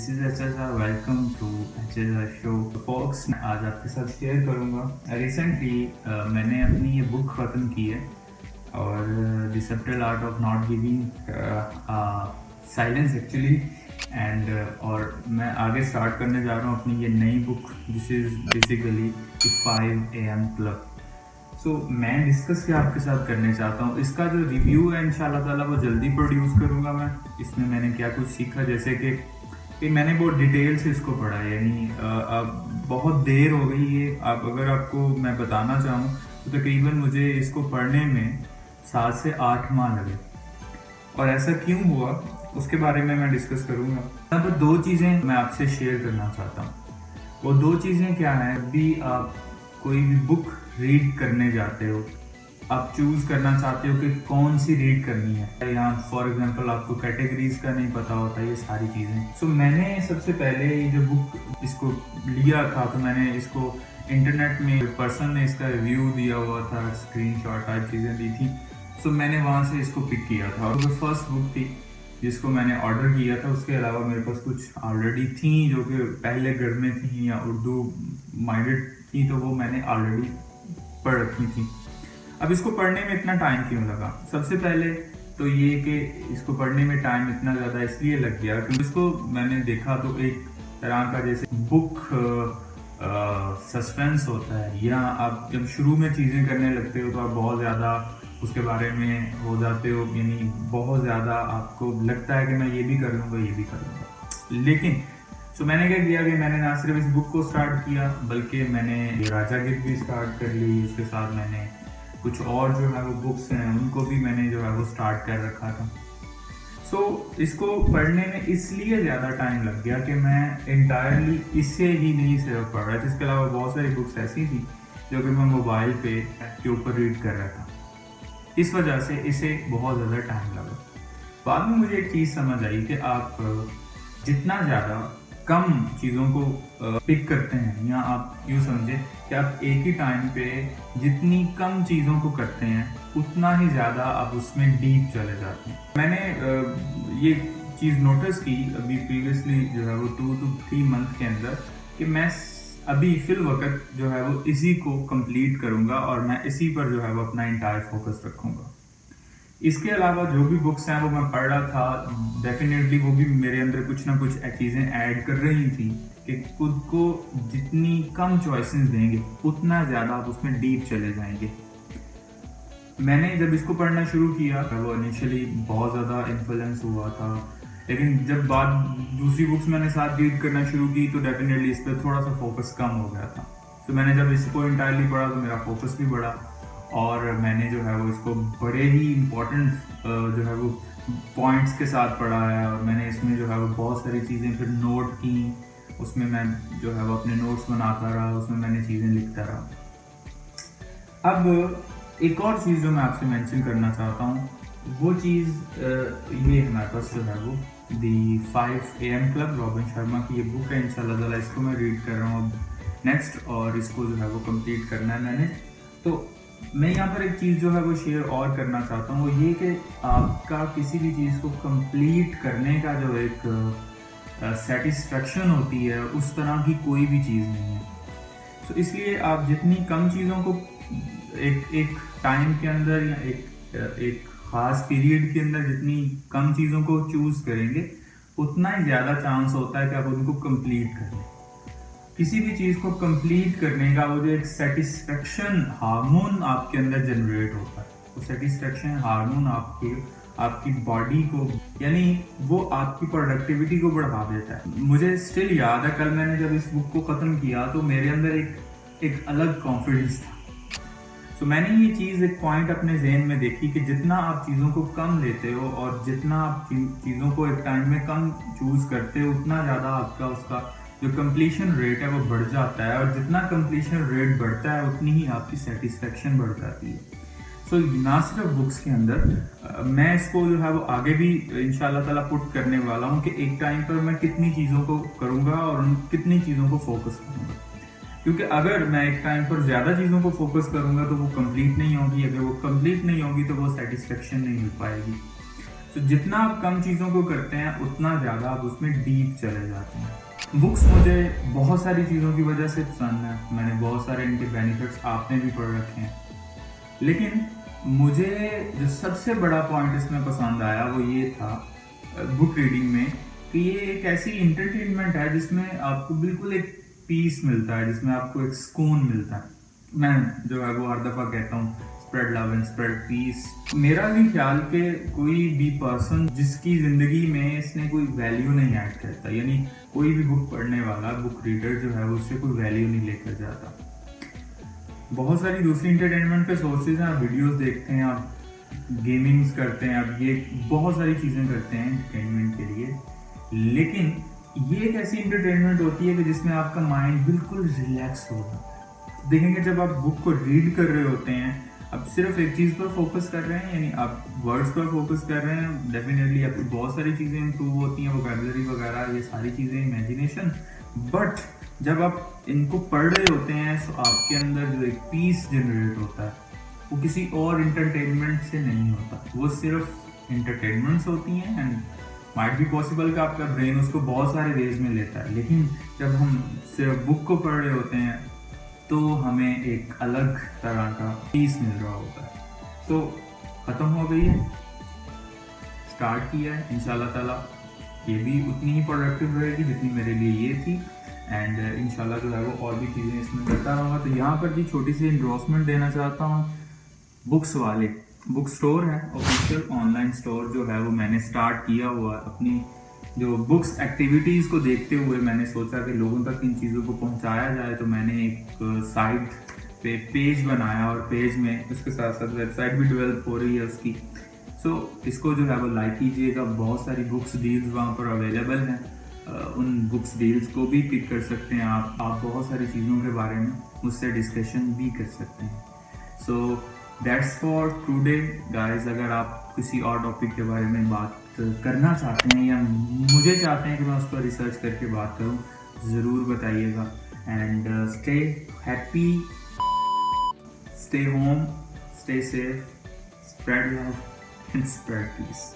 This is HSA, welcome to HSA show. Folks मैं आज आपके साथ शेयर करूँगा। रिसेंटली मैंने अपनी ये बुक ख़त्म की है और the subtle art of not giving silence actually and और मैं आगे स्टार्ट करने जा रहा हूँ अपनी ये नई book. This is basically the 5 AM club. So मैं डिस्कस क्या आपके साथ करने चाहता हूँ, इसका जो रिव्यू है इंशाल्लाह ताला वो जल्दी प्रोड्यूस करूँगा मैं। इसमें मैंने क्या कुछ सीखा, जैसे कि मैंने बहुत डिटेल से इसको पढ़ा है, यानी अब बहुत देर हो गई है। अब अगर आपको मैं बताना चाहूँ तो तकरीबन मुझे इसको पढ़ने में 7 से 8 माह लगे। और ऐसा क्यों हुआ उसके बारे में मैं डिस्कस करूँगा। यहाँ पर 2 चीज़ें मैं आपसे शेयर करना चाहता हूँ। वो 2 चीज़ें क्या हैं, अभी आप कोई भी बुक रीड करने जाते हो, आप चूज करना चाहते हो कि कौन सी रीड करनी है। यहाँ फॉर एग्जांपल आपको कैटेगरीज का नहीं पता होता, ये सारी चीज़ें। सो मैंने सबसे पहले ये जो बुक इसको लिया था तो मैंने इसको इंटरनेट में पर्सन ने इसका रिव्यू दिया हुआ था, स्क्रीनशॉट टाइप चीज़ें दी थी। सो मैंने वहाँ से इसको पिक किया था और वो फर्स्ट बुक थी जिसको मैंने ऑर्डर किया था। उसके अलावा मेरे पास कुछ ऑलरेडी थी जो कि पहले घर में थी या उर्दू माइंडेड थी, तो वो मैंने ऑलरेडी पढ़ रखी थी। अब इसको पढ़ने में इतना टाइम क्यों लगा? सबसे पहले तो ये कि इसको पढ़ने में टाइम इतना ज़्यादा इसलिए लग गया कि इसको मैंने देखा तो एक तरह का जैसे बुक सस्पेंस होता है, या आप जब शुरू में चीज़ें करने लगते हो तो आप बहुत ज़्यादा उसके बारे में हो जाते हो, यानी बहुत ज़्यादा आपको लगता है कि मैं ये भी कर लूँगा ये भी कर लूँगा। लेकिन तो मैंने क्या किया कि मैंने ना सिर्फ इस बुक को स्टार्ट किया बल्कि मैंने राजागिर भी स्टार्ट कर ली। उसके साथ मैंने कुछ और जो है वो बुक्स हैं उनको भी मैंने जो है वो स्टार्ट कर रखा था। सो इसको पढ़ने में इसलिए ज़्यादा टाइम लग गया कि मैं इंटायरली इससे ही नहीं सिर्फ पढ़ रहा था, इसके अलावा बहुत सारी बुक्स ऐसी थी जो कि मैं मोबाइल पे के ऊपर रीड कर रहा था। इस वजह से इसे बहुत ज़्यादा टाइम लगा। बाद में मुझे एक चीज़ समझ आई कि आप जितना ज़्यादा कम चीज़ों को पिक करते हैं, या आप यूँ समझे कि आप एक ही टाइम पे जितनी कम चीज़ों को करते हैं उतना ही ज़्यादा आप उसमें डीप चले जाते हैं। मैंने ये चीज़ नोटिस की अभी प्रीवियसली जो है वो 2 to 3 मंथ के अंदर कि मैं अभी फिल वक्त जो है वो इसी को कंप्लीट करूँगा और मैं इसी पर जो है वो अपना इंटायर फोकस रखूँगा। इसके अलावा जो भी बुक्स हैं वो मैं पढ़ रहा था, डेफिनेटली वो भी मेरे अंदर कुछ ना कुछ चीज़ें ऐड कर रही थी कि खुद को जितनी कम चॉइसेस देंगे उतना ज़्यादा आप उसमें डीप चले जाएंगे। मैंने जब इसको पढ़ना शुरू किया वो इनिशियली बहुत ज़्यादा इन्फ्लुएंस हुआ था, लेकिन जब बाद दूसरी बुक्स मैंने साथ रीड करना शुरू की तो डेफिनेटली इस पर थोड़ा सा फोकस कम हो गया था। तो मैंने जब इसको इंटायरली पढ़ा तो मेरा फोकस भी बढ़ा और मैंने जो है वो इसको बड़े ही इम्पोर्टेंट जो है वो पॉइंट्स के साथ पढ़ा है और मैंने इसमें जो है वो बहुत सारी चीज़ें फिर नोट की। उसमें मैं जो है वो अपने नोट्स बनाता रहा, उसमें मैंने चीज़ें लिखता रहा। अब एक और चीज़ जो मैं आपसे मेंशन करना चाहता हूँ वो चीज़ ये हमारे पास जो है वो दी 5 AM क्लब, रॉबिन शर्मा की ये बुक है। इंशाल्लाह ताला इसको मैं रीड कर रहा हूँ नेक्स्ट और इसको जो है वो कंप्लीट करना है मैंने। तो मैं यहाँ पर एक चीज़ जो है वो शेयर और करना चाहता हूँ, वो ये कि आपका किसी भी चीज़ को कंप्लीट करने का जो एक सेटिस्फेक्शन होती है उस तरह की कोई भी चीज़ नहीं है। तो इसलिए आप जितनी कम चीज़ों को एक टाइम के अंदर या एक ख़ास पीरियड के अंदर जितनी कम चीज़ों को चूज़ करेंगे उतना ही ज़्यादा चांस होता है कि आप उनको कंप्लीट कर लें। किसी भी चीज़ को कंप्लीट करने का वो जो एक सेटिस्फेक्शन हार्मोन आपके अंदर जनरेट होता है, वो सेटिस्फेक्शन हार्मोन आपकी बॉडी को, यानी वो आपकी प्रोडक्टिविटी को बढ़ा देता है। मुझे स्टिल याद है कल मैंने जब इस बुक को ख़त्म किया तो मेरे अंदर एक अलग कॉन्फिडेंस था। तो मैंने ये चीज़ एक पॉइंट अपने जहन में देखी कि जितना आप चीज़ों को कम लेते हो और जितना आप चीज़ों को एक टाइम में कम चूज़ करते हो उतना ज़्यादा आपका उसका जो कंप्लीशन रेट है वो बढ़ जाता है, और जितना कंप्लीशन रेट बढ़ता है उतनी ही आपकी सेटिस्फेक्शन बढ़ जाती है। सो ना सिर्फ बुक्स के अंदर मैं इसको जो है वो आगे भी इंशाल्लाह ताला पुट करने वाला हूँ कि एक टाइम पर मैं कितनी चीज़ों को करूँगा और उन कितनी चीज़ों को फोकस करूँगा, क्योंकि अगर मैं एक टाइम पर ज़्यादा चीज़ों को फोकस करूँगा तो वो कंप्लीट नहीं होगी, अगर वो कंप्लीट नहीं होगी तो वो सेटिस्फेक्शन नहीं मिल पाएगी। तो जितना आप कम चीज़ों को करते हैं उतना ज़्यादा आप उसमें डीप चले जाते हैं। बुक्स मुझे बहुत सारी चीज़ों की वजह से पसंद है, मैंने बहुत सारे इनके बेनिफिट्स आपने भी पढ़ रखे हैं, लेकिन मुझे जो सबसे बड़ा पॉइंट इसमें पसंद आया वो ये था बुक रीडिंग में कि ये एक ऐसी इंटरटेनमेंट है जिसमें आपको बिल्कुल एक पीस मिलता है, जिसमें आपको एक सुकून मिलता है। मैं जो है वो हर दफ़ा कहता हूँ spread love and spread peace. मेरा भी ख्याल के कोई भी पर्सन जिसकी ज़िंदगी में इसने कोई वैल्यू नहीं ऐड करता, यानी कोई भी बुक पढ़ने वाला बुक रीडर जो है उससे कोई वैल्यू नहीं लेकर जाता। बहुत सारी दूसरी इंटरटेनमेंट के सोर्सेज हैं, आप वीडियोस देखते हैं, आप गेमिंग्स करते हैं, आप ये बहुत सारी चीज़ें करते हैं इंटरटेनमेंट के लिए, लेकिन ये एक ऐसी इंटरटेनमेंट होती है कि जिसमें आपका माइंड बिल्कुल रिलैक्स हो जाता है। देखेंगे जब आप बुक को रीड कर रहे होते हैं, आप सिर्फ एक चीज़ पर फोकस कर रहे हैं, यानी आप वर्ड्स पर फोकस कर रहे हैं, डेफिनेटली आपकी बहुत सारी चीज़ें इंप्रूव होती हैं, वोकैबुलरी वगैरह ये सारी चीज़ें, इमेजिनेशन। बट जब आप इनको पढ़ रहे होते हैं तो आपके अंदर जो एक पीस जनरेट होता है वो किसी और इंटरटेनमेंट से नहीं होता, वो सिर्फ इंटरटेनमेंट्स होती हैं एंड माइट भी पॉसिबल कि आपका ब्रेन उसको बहुत सारे वेज में लेता है, लेकिन जब हम सिर्फ बुक को पढ़ रहे होते हैं तो हमें एक अलग तरह का पीस मिल रहा होता है। तो ख़त्म हो गई है, स्टार्ट किया है, इंशाल्लाह ताला ये भी उतनी ही प्रोडक्टिव रहेगी जितनी मेरे लिए ये थी, एंड इंशाल्लाह जो है वो और भी चीज़ें इसमें करता रहूँगा। तो यहाँ पर भी छोटी सी एंडोर्समेंट देना चाहता हूँ, बुक्स वाले बुक स्टोर है, ऑफिशियल ऑनलाइन स्टोर जो है वो मैंने स्टार्ट किया हुआ है। अपनी जो बुक्स एक्टिविटीज़ को देखते हुए मैंने सोचा कि लोगों तक इन चीज़ों को पहुंचाया जाए, तो मैंने एक साइट पे पेज बनाया और पेज में उसके साथ साथ वेबसाइट भी डेवलप हो रही है उसकी। सो इसको जो है वो लाइक कीजिएगा, बहुत सारी बुक्स डील्स वहाँ पर अवेलेबल हैं, उन बुक्स डील्स को भी पिक कर सकते हैं आप बहुत सारी चीज़ों के बारे में मुझसे डिस्कशन भी कर सकते हैं। So that's for today guys. अगर आप किसी और टॉपिक के बारे में बात करना चाहते हैं या मुझे चाहते हैं कि मैं उस पर रिसर्च करके बात करूं, ज़रूर बताइएगा। And stay happy, stay home, stay safe, spread love and spread piece.